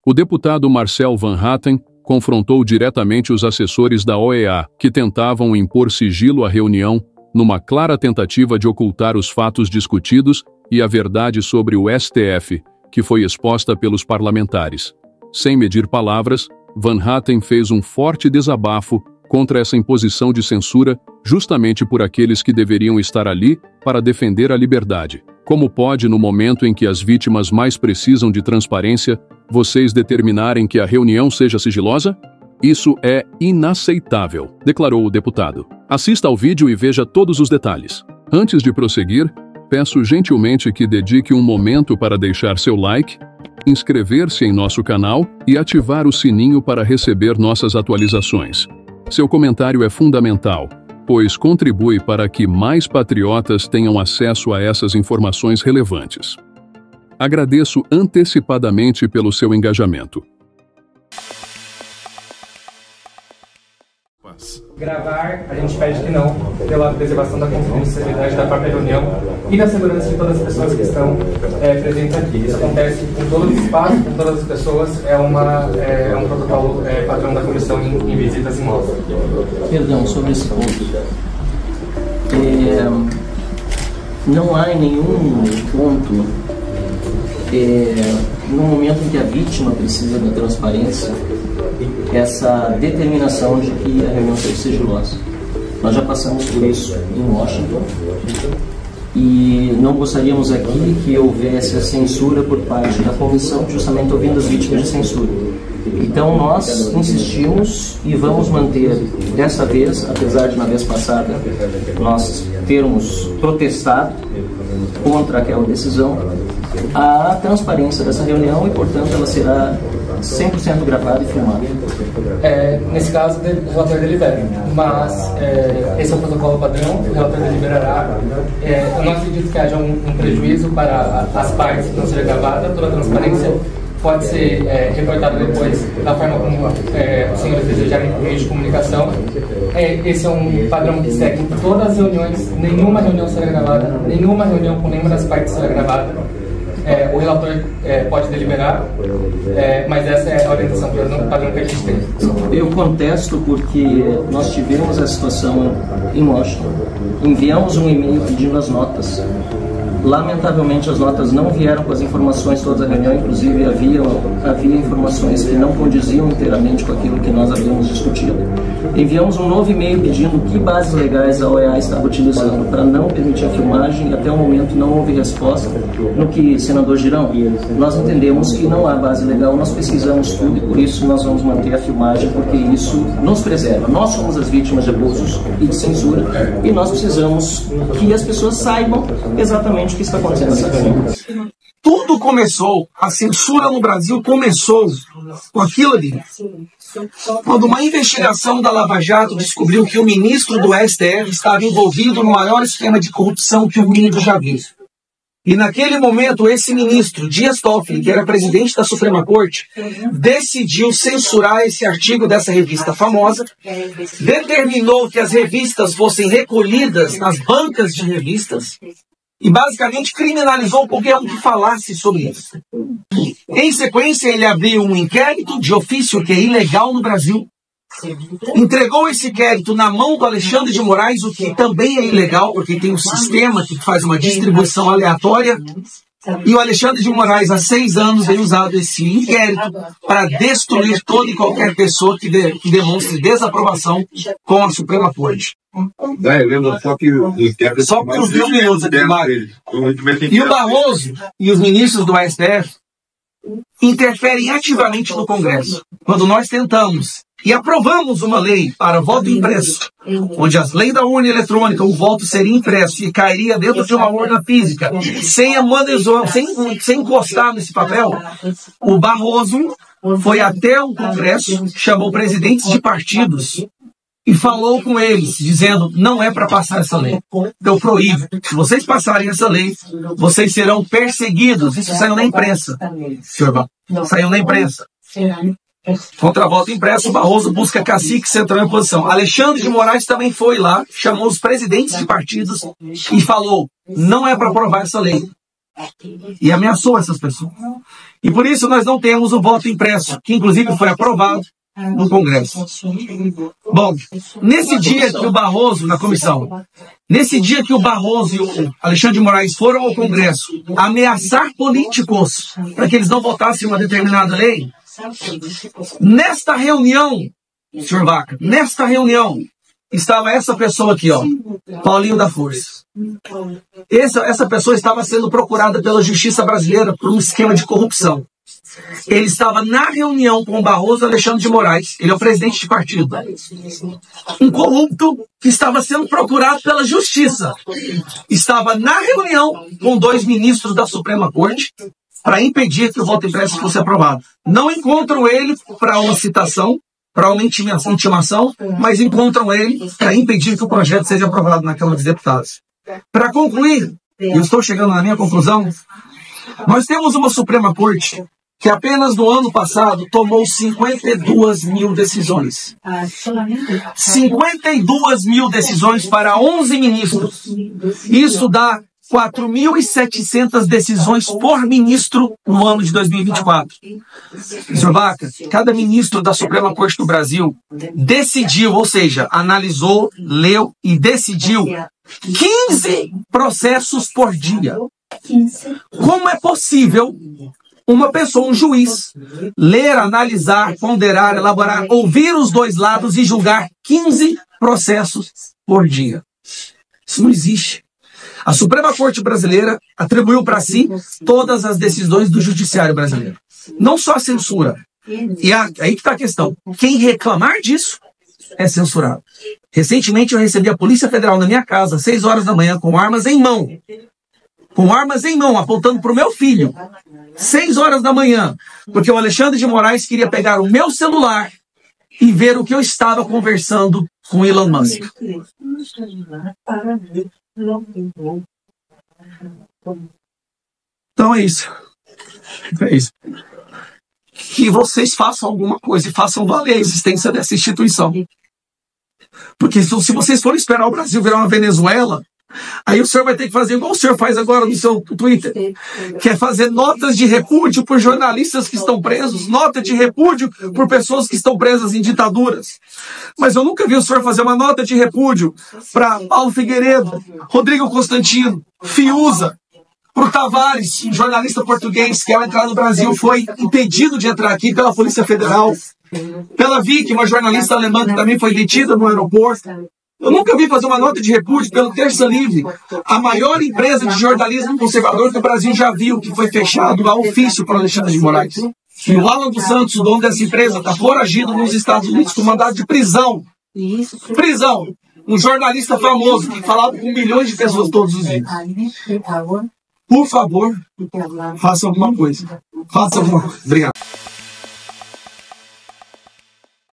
O deputado Marcel Van Hatten confrontou diretamente os assessores da OEA, que tentavam impor sigilo à reunião, numa clara tentativa de ocultar os fatos discutidos e a verdade sobre o STF, que foi exposta pelos parlamentares. Sem medir palavras, Van Hatten fez um forte desabafo contra essa imposição de censura, justamente por aqueles que deveriam estar ali para defender a liberdade. Como pode, no momento em que as vítimas mais precisam de transparência, vocês determinarem que a reunião seja sigilosa? Isso é inaceitável, declarou o deputado. Assista ao vídeo e veja todos os detalhes. Antes de prosseguir, peço gentilmente que dedique um momento para deixar seu like, inscrever-se em nosso canal e ativar o sininho para receber nossas atualizações. Seu comentário é fundamental, pois contribui para que mais patriotas tenham acesso a essas informações relevantes. Agradeço antecipadamente pelo seu engajamento. Gravar, a gente pede que não, pela preservação da confidencialidade da própria reunião e da segurança de todas as pessoas que estão presentes aqui. Isso acontece com todos os espaços, com todas as pessoas, é um protocolo padrão da comissão em visitas em imóveis. Perdão, sobre esse ponto. Não há em nenhum ponto, no momento em que a vítima precisa da transparência, essa determinação de que a reunião seja sigilosa. Nós já passamos por isso em Washington e não gostaríamos aqui que houvesse a censura por parte da comissão, justamente ouvindo as vítimas de censura. Então nós insistimos e vamos manter, dessa vez, apesar de na vez passada nós termos protestado contra aquela decisão, a transparência dessa reunião e, portanto, ela será 100% gravada e filmada. Nesse caso, o relator delibera, mas esse é o protocolo padrão, o relator deliberará. Eu não acredito que haja um prejuízo para as partes que não seja gravada, toda a transparência pode ser reportada depois da forma como os senhores desejarem por meio de comunicação. Esse é um padrão que segue em todas as reuniões, nenhuma reunião será gravada, nenhuma reunião com nenhuma das partes será gravada. O relator pode deliberar, mas essa é a orientação padrão que a gente tem. Eu contesto porque nós tivemos a situação em Washington, enviamos um e-mail pedindo as notas. Lamentavelmente as notas não vieram com as informações todas da reunião, inclusive havia informações que não condiziam inteiramente com aquilo que nós havíamos discutido. Enviamos um novo e-mail pedindo que bases legais a OEA estava utilizando para não permitir a filmagem e até o momento não houve resposta. No que, senador Girão, nós entendemos que não há base legal, nós pesquisamos tudo e por isso nós vamos manter a filmagem, porque isso nos preserva. Nós somos as vítimas de abusos e de censura e nós precisamos que as pessoas saibam exatamente o que está acontecendo nessa reunião. Tudo começou, a censura no Brasil começou com aquilo ali. Quando uma investigação da Lava Jato descobriu que o ministro do STF estava envolvido no maior esquema de corrupção que o mundo já viu. E naquele momento, esse ministro, Dias Toffoli, que era presidente da Suprema Corte, decidiu censurar esse artigo dessa revista famosa, determinou que as revistas fossem recolhidas nas bancas de revistas, e basicamente criminalizou qualquer um que falasse sobre isso. Em sequência, ele abriu um inquérito de ofício que é ilegal no Brasil, entregou esse inquérito na mão do Alexandre de Moraes, o que também é ilegal, porque tem um sistema que faz uma distribuição aleatória, e o Alexandre de Moraes, há 6 anos, vem usado esse inquérito para destruir toda e qualquer pessoa que demonstre desaprovação com a Suprema Corte. Só por uns 2 minutos aqui, Mário. E o Barroso e os ministros do STF interferem ativamente no Congresso. Quando nós tentamos e aprovamos uma lei para voto impresso, onde as leis da urna eletrônica, o voto seria impresso e cairia dentro de uma urna física, sem encostar nesse papel, o Barroso foi até o Congresso, chamou presidentes de partidos e falou com eles, dizendo, não é para passar essa lei. Eu proíbo. Se vocês passarem essa lei, vocês serão perseguidos. Isso saiu na imprensa. Senhor, saiu na imprensa. Contra voto impresso, o Barroso busca cacique central em posição. Alexandre de Moraes também foi lá, chamou os presidentes de partidos e falou, não é para aprovar essa lei. E ameaçou essas pessoas. E por isso nós não temos o voto impresso, que inclusive foi aprovado no Congresso. Bom, nesse dia que o Barroso, na comissão, nesse dia que o Barroso e o Alexandre de Moraes foram ao Congresso ameaçar políticos para que eles não votassem uma determinada lei, nesta reunião, senhor Vaca, nesta reunião, estava essa pessoa aqui, ó, Paulinho da Força. Essa pessoa estava sendo procurada pela justiça brasileira por um esquema de corrupção. Ele estava na reunião com o Barroso e Alexandre de Moraes. Ele é o presidente de partido. Um corrupto que estava sendo procurado pela justiça. Estava na reunião com 2 ministros da Suprema Corte para impedir que o voto impresso fosse aprovado. Não encontram ele para uma citação, para uma intimação, mas encontram ele para impedir que o projeto seja aprovado na Câmara dos Deputados. Para concluir, eu estou chegando na minha conclusão, nós temos uma Suprema Corte que apenas no ano passado tomou 52 mil decisões. 52 mil decisões para 11 ministros. Isso dá 4.700 decisões por ministro no ano de 2024. Senhor Vaca, cada ministro da Suprema Corte do Brasil decidiu, ou seja, analisou, leu e decidiu 15 processos por dia. Como é possível uma pessoa, um juiz, ler, analisar, ponderar, elaborar, ouvir os 2 lados e julgar 15 processos por dia? Isso não existe. A Suprema Corte Brasileira atribuiu para si todas as decisões do Judiciário brasileiro. Não só a censura. E aí que está a questão. Quem reclamar disso é censurado. Recentemente eu recebi a Polícia Federal na minha casa, às 6 horas da manhã, com armas em mão. Com armas em mão, apontando para o meu filho. 6 horas da manhã. Porque o Alexandre de Moraes queria pegar o meu celular e ver o que eu estava conversando com Elon Musk. Então é isso. É isso. Que vocês façam alguma coisa e façam valer a existência dessa instituição. Porque se vocês forem esperar o Brasil virar uma Venezuela, aí o senhor vai ter que fazer igual o senhor faz agora no seu Twitter, que é fazer notas de repúdio por jornalistas que estão presos, nota de repúdio por pessoas que estão presas em ditaduras. Mas eu nunca vi o senhor fazer uma nota de repúdio para Paulo Figueiredo, Rodrigo Constantino, Fiuza, para o Tavares, um jornalista português que ao entrar no Brasil foi impedido de entrar aqui pela Polícia Federal, pela Vicky, uma jornalista alemã que também foi detida no aeroporto. Eu nunca vi fazer uma nota de repúdio pelo Terça Livre, a maior empresa de jornalismo conservador que o Brasil já viu, que foi fechado a ofício para Alexandre de Moraes. E o Alan dos Santos, o dono dessa empresa, está foragido nos Estados Unidos com mandado de prisão. Prisão. Um jornalista famoso que falava com milhões de pessoas todos os dias. Por favor, faça alguma coisa. Faça alguma coisa. Obrigado.